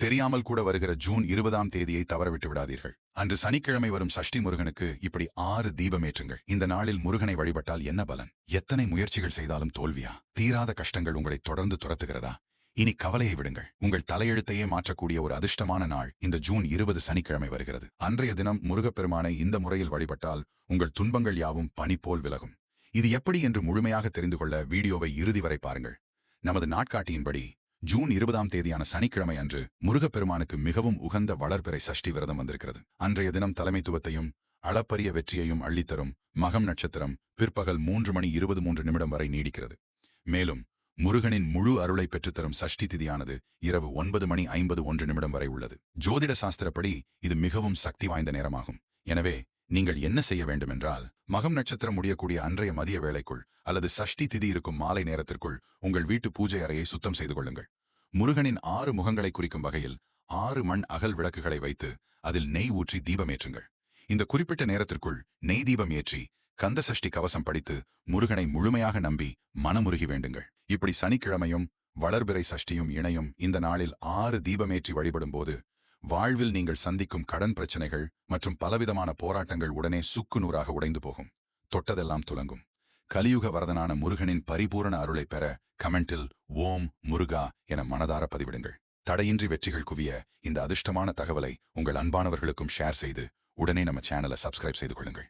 தெரியாமல் கூட வருகிற ஜூன் 20ஆம் தேதியை தவறவிட்டு விடாதீர்கள். அன்று சனிக்கிழமை வரும் சஷ்டி முருகனுக்கு இப்படி 6 தீபமேற்றுங்கள். இந்த நாளில் முருகனை வழிபட்டால் என்ன பலன்? எத்தனை முயற்சிகள் செய்தாலும் தோல்வியா? தீராத கஷ்டங்கள் உங்களை தொடர்ந்து துரத்துகிறதா? இனி கவலையை விடுங்கள். உங்கள் தலையெழுத்தையே மாற்றக்கூடிய ஒரு அதிர்ஷ்டமான நாள் இந்த ஜூன் 20 சனிக்கிழமை வருகிறது. அன்றைய தினம் முருகப்பெருமானை இந்த முறையில் வழிபட்டால் உங்கள் துன்பங்கள் யாவும் பனி போல் விலகும். இது எப்படி என்று முழுமையாக தெரிந்து கொள்ள வீடியோவை இறுதி வரை பாருங்கள். நமது நாட்காட்டியின்படி ஜூன் 20ஆம் தேதியான சனிக்கிழமை அன்று முருகப்பெருமானுக்கு மிகவும் உகந்த வளர்பிறை சஷ்டி விரதம் வந்திருக்கிறது. அன்றைய தினம் தலைமைத்துவத்தையும் அளப்பரிய வெற்றியையும் அள்ளித்தரும் மகம் நட்சத்திரம் பிற்பகல் 3:23 வரை நீடிக்கிறது. மேலும் முருகனின் முழு அருளை பெற்றுத்தரும் சஷ்டி திதியானது இரவு 9:51 வரை உள்ளது. ஜோதிட சாஸ்திரப்படி இது மிகவும் சக்தி வாய்ந்த நேரமாகும். எனவே நீங்கள் என்ன செய்ய வேண்டுமென்றால், மகம் நட்சத்திரம் முடியக்கூடிய அன்றைய மதிய வேளைக்குள் அல்லது சஷ்டி திதி இருக்கும் மாலை நேரத்திற்குள் உங்கள் வீட்டு பூஜை அறையை சுத்தம் செய்து கொள்ளுங்கள். முருகனின் 6 முகங்களை குறிக்கும் வகையில் 6 மண் அகல் விளக்குகளை வைத்து அதில் நெய் ஊற்றி தீபமேற்றுங்கள். இந்த குறிப்பிட்ட நேரத்திற்குள் நெய் தீபம் ஏற்றி கந்த சஷ்டி கவசம் படித்து முருகனை முழுமையாக நம்பி மனமுருகி வேண்டுங்கள். இப்படி சனிக்கிழமையும் வளர்பிறை சஷ்டியும் இணையும் இந்த நாளில் 6 தீபமேற்றி வழிபடும் போது வாழ்வில் நீங்கள் சந்திக்கும் கடன் பிரச்சனைகள் மற்றும் பலவிதமான போராட்டங்கள் உடனே சுக்குநூறாக உடைந்து போகும். தொட்டதெல்லாம் துலங்கும். கலியுக வரதனான முருகனின் பரிபூரண அருளை பெற கமெண்டில் ஓம் முருகா என மனதார பதிவிடுங்கள். தடையின்றி வெற்றிகள் குவிய இந்த அதிர்ஷ்டமான தகவலை உங்கள் அன்பானவர்களுக்கும் ஷேர் செய்து உடனே நம்ம சேனலை சப்ஸ்கிரைப் செய்து கொள்ளுங்கள்.